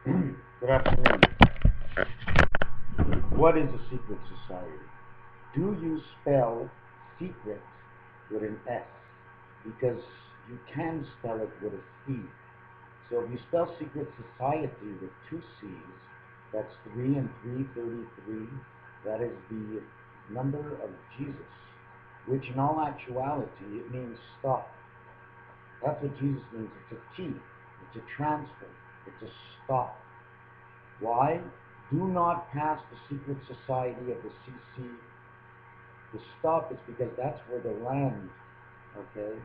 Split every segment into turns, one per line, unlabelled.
Good afternoon. What is a secret society? Do you spell secret with an S? Because you can spell it with a C. So if you spell secret society with two C's, that's 3 and 3, 33. That is the number of Jesus, which in all actuality, it means stop. That's what Jesus means. It's a T. It's a transfer. It's a stop. Why? Do not pass the secret society of the CC. The stop is because that's where the land, okay?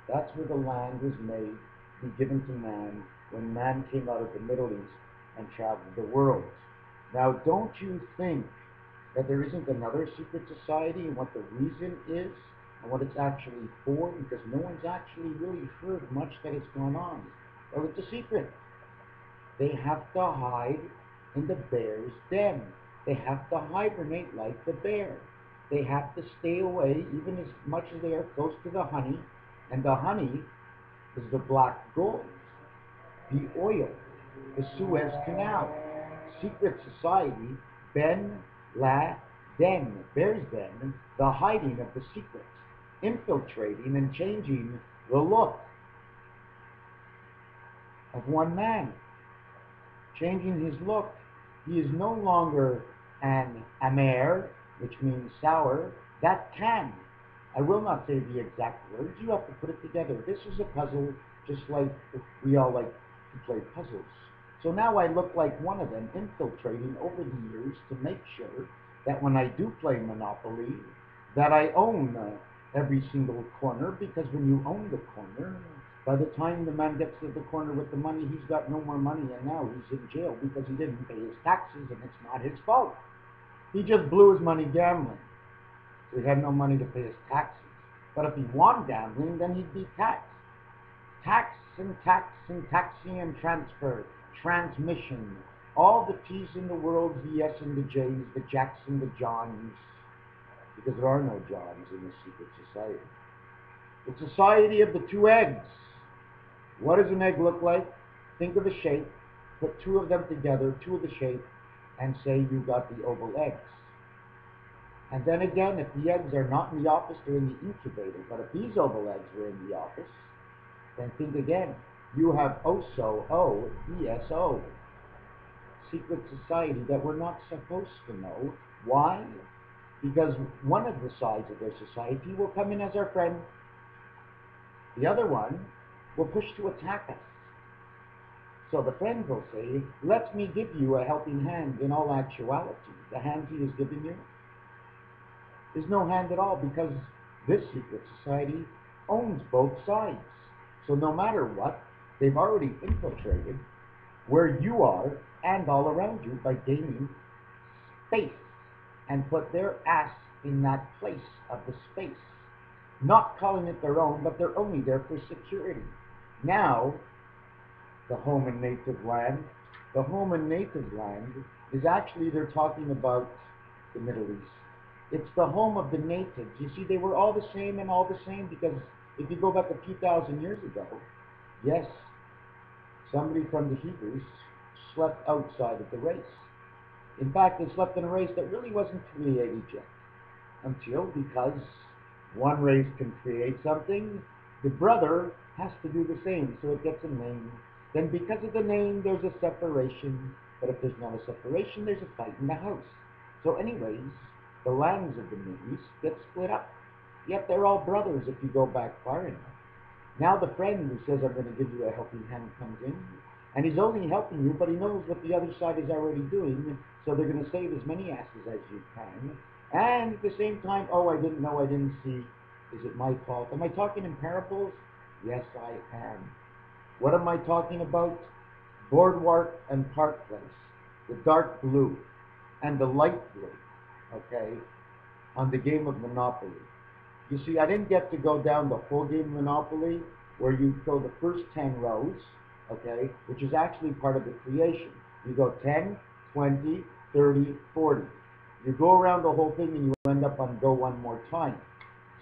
That's where the land was made, be given to man when man came out of the Middle East and traveled the world. Now, don't you think that there isn't another secret society and what the reason is and what it's actually for? Because no one's actually really heard much that has gone on. Well, it's a secret. They have to hide in the bear's den. They have to hibernate like the bear. They have to stay away even as much as they are close to the honey. And the honey is the black gold, the oil, the Suez Canal. Secret society, Ben La Den, bear's den, the hiding of the secret, infiltrating and changing the look of one man. Changing his look. He is no longer an amer, which means sour. That can. I will not say the exact words. You have to put it together. This is a puzzle, just like we all like to play puzzles. So now I look like one of them, infiltrating over the years to make sure that when I do play Monopoly, that I own every single corner, because when you own the corner, by the time the man gets to the corner with the money, he's got no more money, and now he's in jail because he didn't pay his taxes, and it's not his fault. He just blew his money gambling. So he had no money to pay his taxes. But if he won gambling, then he'd be taxed. Tax and taxi and transfer, transmission, all the T's in the world, the S and the J's, the Jacks and the Johns, because there are no Johns in the secret society. The society of the two eggs. What does an egg look like? Think of a shape, put two of them together, two of the shape, and say you got the oval eggs. And then again, if the eggs are not in the office, they're in the incubator. But if these oval eggs were in the office, then think again. You have OSO, O-E-S-O. Secret society that we're not supposed to know. Why? Because one of the sides of their society will come in as our friend. The other one will push to attack us. So the friend will say, let me give you a helping hand. In all actuality, the hand he is giving you is no hand at all, because this secret society owns both sides. So no matter what, they've already infiltrated where you are and all around you by gaining space and put their ass in that place of the space. Not calling it their own, but they're only there for security. Now, the home and native land, the home and native land is actually, they're talking about the Middle East. It's the home of the natives. You see, they were all the same and all the same, because if you go back a few thousand years ago, yes, somebody from the Hebrews slept outside of the race. In fact, they slept in a race that really wasn't created yet, until, because one race can create something, the brother has to do the same, so it gets a name. Then because of the name, there's a separation, but if there's not a separation, there's a fight in the house. So anyways, the lands of the Middle East get split up, yet they're all brothers if you go back far enough. Now the friend who says, I'm going to give you a helping hand, comes in, and he's only helping you, but he knows what the other side is already doing, so they're going to save as many asses as you can. And at the same time, oh, I didn't know, I didn't see. Is it my fault? Am I talking in parables? Yes, I am. What am I talking about? Boardwalk and Park Place, the dark blue and the light blue, okay, on the game of Monopoly. You see, I didn't get to go down the whole game of Monopoly, where you go the first 10 rows, okay, which is actually part of the creation. You go 10, 20, 30, 40. You go around the whole thing and you end up on go one more time.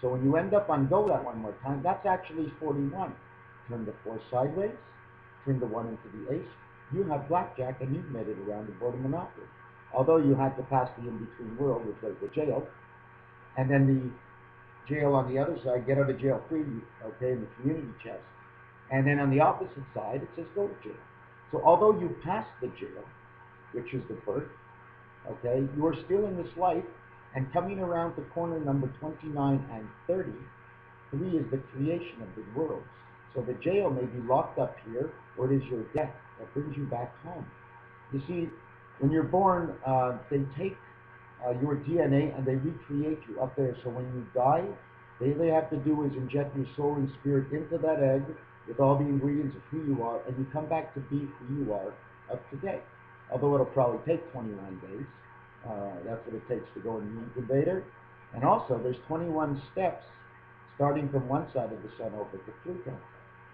So when you end up on go that one more time, that's actually 41. Turn the 4 sideways, turn the 1 into the ace, You have blackjack and you've made it around the board of Monopoly. Although you had to pass the in-between world, which was the jail, and then the jail on the other side, get out of jail free, okay, in the community chest. And then on the opposite side, it says go to jail. So although you passed the jail, which is the birth, okay, you are still in this life, and coming around the corner number 29 and 30, 3 is the creation of the worlds. So the jail may be locked up here, or it is your death that brings you back home. You see, when you're born, they take your DNA and they recreate you up there. So when you die, they have to do is inject your soul and spirit into that egg with all the ingredients of who you are, and you come back to be who you are of today. Although it'll probably take 21 days. That's what it takes to go in the incubator. And also, there's 21 steps starting from one side of the sun over to Pluto.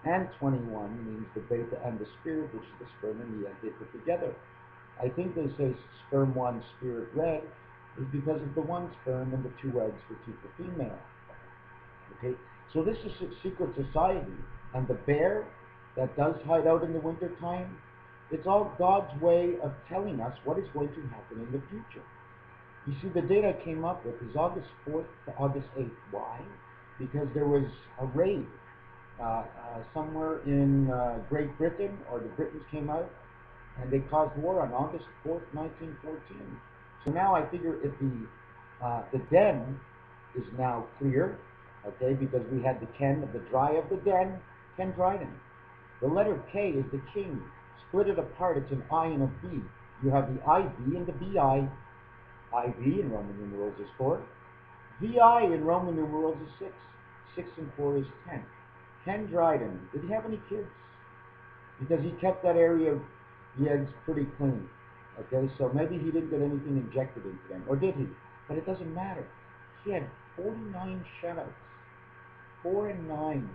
And 21 means the beta and the spirit, which is the sperm and the egg they put together. I think they say sperm 1, spirit red, is because of the 1 sperm and the 2 eggs for 2 for female. Okay, so this is a secret society, and the bear that does hide out in the wintertime, it's all God's way of telling us what is going to happen in the future. You see, the date I came up with is August 4th to August 8th. Why? Because there was a raid somewhere in Great Britain, or the Britons came out, and they caused war on August 4th, 1914. So now I figure if the den is now clear, okay, because we had the Ken of the dry of the den, Ken Dryden. The letter K is the king. Split it apart, it's an I and a B. You have the IB and the BI. IB in Roman numerals is 4. VI in Roman numerals is 6. 6 and 4 is 10. Ken Dryden, did he have any kids? Because he kept that area of the eggs pretty clean. Okay, so maybe he didn't get anything injected into them. Or did he? But it doesn't matter. He had 49 shutouts. 4 and 9.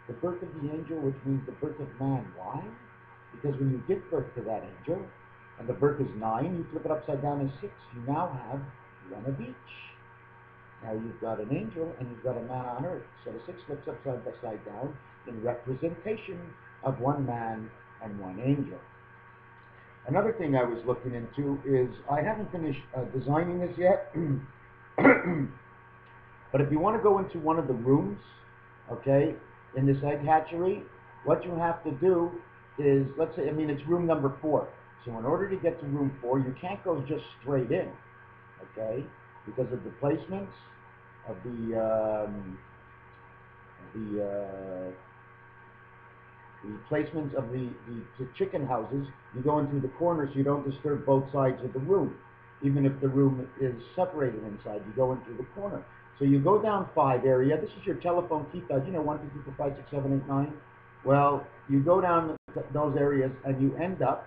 The birth of the angel, which means the birth of man. Why? Because when you give birth to that angel, and the birth is 9, you flip it upside down as 6. You now have 1 of each. Now you've got an angel and you've got a man on earth. So the 6 flips upside down in representation of 1 man and 1 angel. Another thing I was looking into is, I haven't finished designing this yet, but if you want to go into one of the rooms, okay, in this egg hatchery, what you have to do is, let's say, it's room number 4. So in order to get to room 4, you can't go just straight in, okay, because of the placements of the placements of the chicken houses. You go in through the corner so you don't disturb both sides of the room. Even if the room is separated inside, you go in through the corner. So you go down 5 area. This is your telephone keypad, 1, 2, 3, 4, 5, 6, 7, 8, 9. Well, you go down those areas and you end up,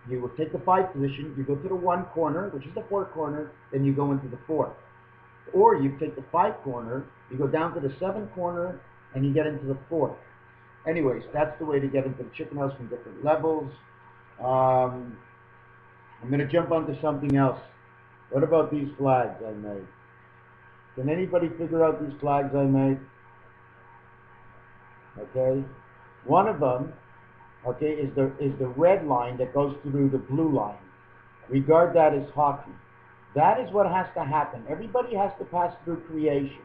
you will take the 5 position, you go to the 1 corner, which is the 4 corner, then you go into the 4. Or you take the 5 corner, you go down to the 7 corner, and you get into the 4. Anyways, that's the way to get into the chicken house from different levels. I'm going to jump onto something else. What about these flags I made? Can anybody figure out these flags I made? Okay. One of them, okay, is the red line that goes through the blue line. Regard that as hockey. That is what has to happen. Everybody has to pass through creation.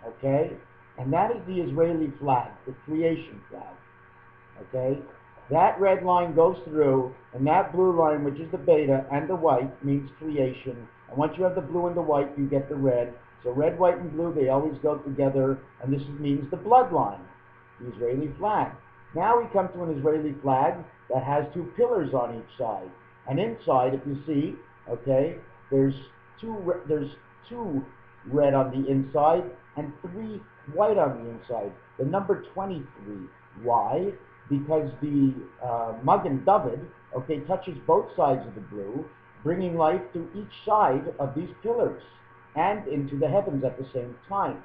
Okay? And that is the Israeli flag, the creation flag. Okay? That red line goes through, and that blue line, which is the beta, and the white, means creation. And once you have the blue and the white, you get the red. So red, white, and blue, they always go together, and this means the bloodline, the Israeli flag. Now we come to an Israeli flag that has 2 pillars on each side. And inside, if you see, okay, there's two red on the inside and 3 white on the inside. The number 23. Why? Because the Magen David, okay, touches both sides of the blue, bringing life to each side of these pillars and into the heavens at the same time.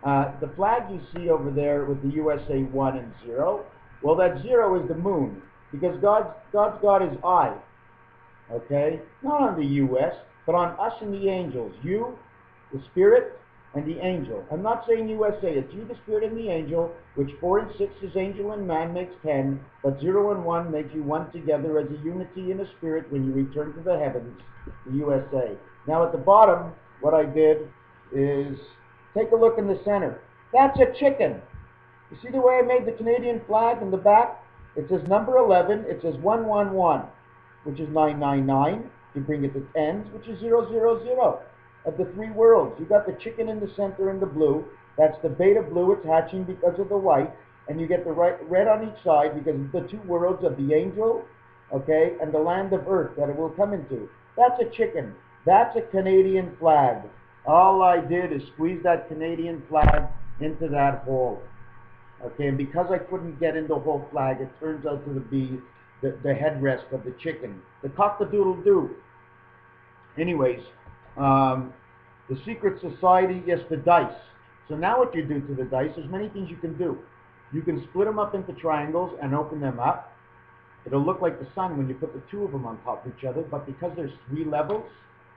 The flag you see over there with the USA 1 and 0, well, that 0 is the moon, because God's God is I, okay? Not on the U.S., but on us and the angels. You, the spirit, and the angel. I'm not saying USA. It's you, the spirit, and the angel, which 4 and 6 is angel and man makes 10, but 0 and 1 make you one together as a unity in a spirit when you return to the heavens, the USA. Now at the bottom, what I did is take a look in the center. That's a chicken. You see the way I made the Canadian flag in the back? It says number 11, it says 111, which is 999. You bring it to tens, which is 000. Of the 3 worlds, you got the chicken in the center in the blue. That's the beta blue. It's hatching because of the white, and you get the red on each side because of the 2 worlds of the angel, okay, and the land of earth that it will come into. That's a chicken. That's a Canadian flag. All I did is squeeze that Canadian flag into that hole, okay, and because I couldn't get in the whole flag, it turns out to be the headrest of the chicken, the cock-a-doodle-doo. Anyways, the secret society, yes, the dice. So now what you do to the dice, there's many things you can do. You can split them up into triangles and open them up. It'll look like the sun when you put the 2 of them on top of each other, but because there's 3 levels,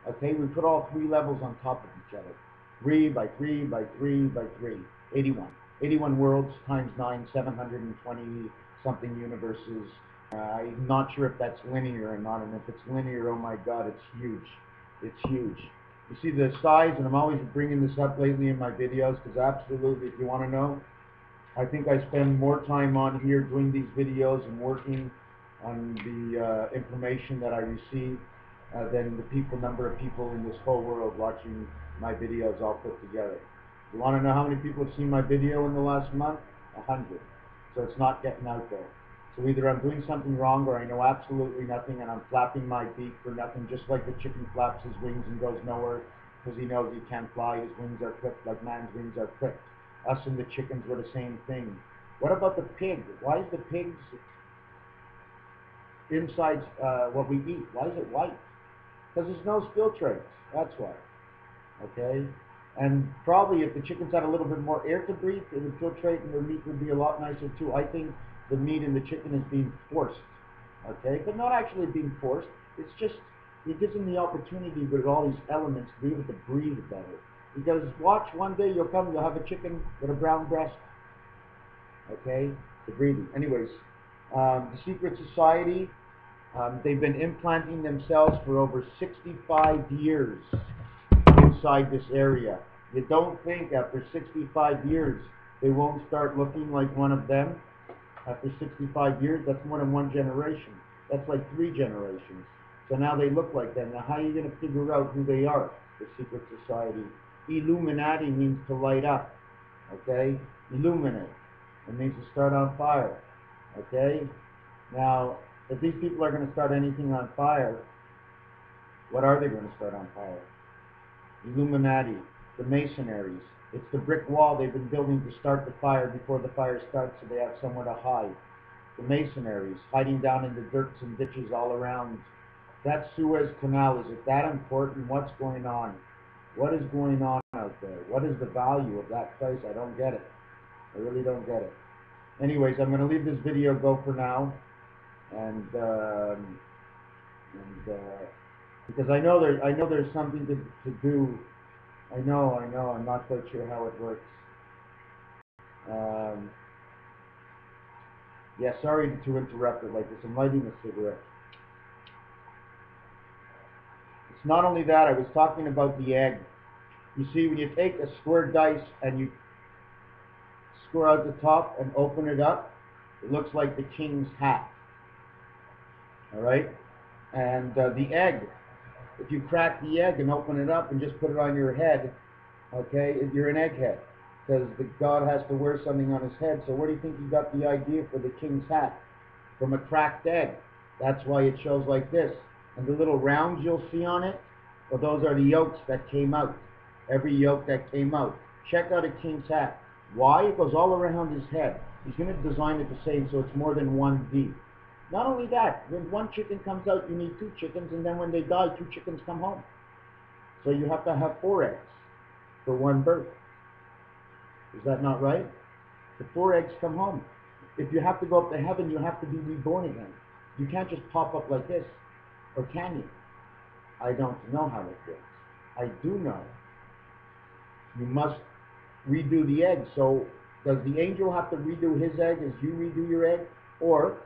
okay, we put all 3 levels on top of each other. 3 by 3 by 3 by 3, 81. 81 worlds times 9, 720 something universes. I'm not sure if that's linear or not, and if it's linear, oh my God, it's huge. It's huge. You see the size, and I'm always bringing this up lately in my videos, because absolutely, if you want to know, I think I spend more time on here doing these videos and working on the information that I receive than the number of people in this whole world watching my videos all put together. You want to know how many people have seen my video in the last month? 100. So it's not getting out there. So either I'm doing something wrong, or I know absolutely nothing, and I'm flapping my beak for nothing, just like the chicken flaps his wings and goes nowhere because he knows he can't fly. His wings are clipped like man's wings are clipped. Us and the chickens were the same thing. What about the pig? Why is the pig's inside what we eat? Why is it white? Because his nose filtrates. That's why. Okay? And probably if the chickens had a little bit more air to breathe, it would filtrate and their meat would be a lot nicer too. I think the meat in the chicken is being forced, okay? But not actually being forced. It's just, it gives them the opportunity with all these elements to be able to breathe better. Because watch, one day you'll have a chicken with a brown breast, okay? The breathing. Anyways, the secret society, they've been implanting themselves for over 65 years inside this area. You don't think after 65 years they won't start looking like one of them? After 65 years, that's more than 1 generation. That's like 3 generations. So now they look like them. Now how are you going to figure out who they are? The secret society. Illuminati means to light up. Okay? Illuminate. It means to start on fire. Okay? Now, if these people are going to start anything on fire, what are they going to start on fire? Illuminati, the Masonaries. It's the brick wall they've been building to start the fire before the fire starts, so they have somewhere to hide. The Masonaries, hiding down in the dirts and ditches all around. That Suez Canal, is it that important? What's going on? What is going on out there? What is the value of that place? I don't get it. I really don't get it. Anyways, I'm going to leave this video go for now, and because I know there's something to do. I know, I'm not quite sure how it works. Yeah, sorry to interrupt it like this. I'm lighting a cigarette. It's not only that, I was talking about the egg. You see, when you take a square dice and you score out the top and open it up, it looks like the king's hat. Alright? And the egg, if you crack the egg and open it up and just put it on your head, okay, you're an egghead. Because the god has to wear something on his head. So where do you think he got the idea for the king's hat? From a cracked egg. That's why it shows like this. And the little rounds you'll see on it, well, those are the yolks that came out. Every yolk that came out. Check out a king's hat. Why? It goes all around his head. He's going to design it the same so it's more than one V. Not only that, when one chicken comes out, you need 2 chickens, and then when they die, 2 chickens come home. So you have to have 4 eggs for 1 birth. Is that not right? The 4 eggs come home. If you have to go up to heaven, you have to be reborn again. You can't just pop up like this. Or can you? I don't know how it works. I do know You must redo the egg. So does the angel have to redo his egg as you redo your egg? Or